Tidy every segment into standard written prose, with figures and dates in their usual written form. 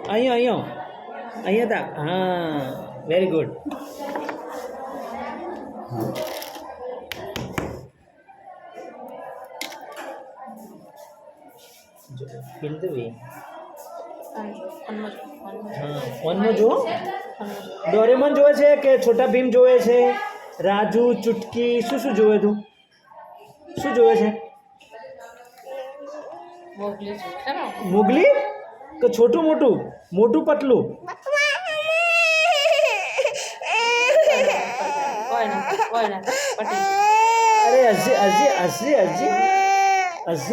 અહીંયા તા હા very good feel the way હા ફોનમાં જુઓ ડોરેમોન જોવે છે કે છોટા ભીમ જોવે છે રાજુ ચુટકી શું શું જોવે તું શું જોવે છે મોગલી કે છોટું મોટું મોટું પતલું અરે હસજે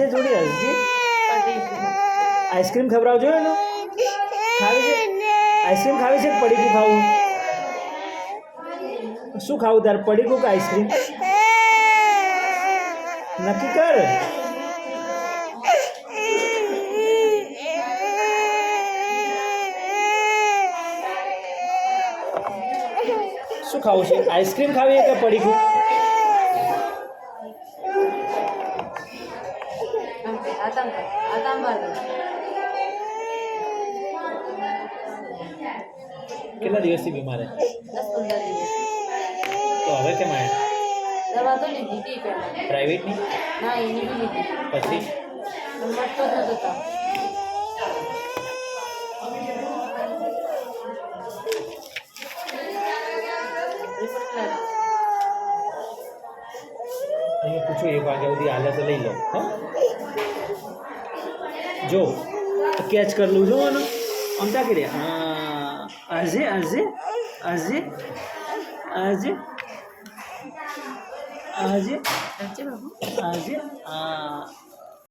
જોડી હસજે આઈસ્ક્રીમ ખવડાવજો એનો ખાવી છે આઈસ્ક્રીમ ખાવી છે કે પડીકું ખાવું શું ખાવું તારે પડીકું કે આઈસ્ક્રીમ નક્કી કર શું ખાવું છે આઈસ્ક્રીમ ખાવી કે પડીકું કેટલા દિવસથી બીમાર છે 10-15 દિવસ તો હવે કેમ આવ્યા દવા તો લીધી હતી પહેલા પ્રાઇવેટની ના એની બી લીધી પછી નંબર તો જ નતો તાવ અહીંયા પૂછો 1 વાગ્યા સુધી હાલે તો લઈ લો હા જો કેચ કર લઉં જો આનો આમ તાકી દે હા આજે આજે આજે આજે આજે બાબુ આજે આ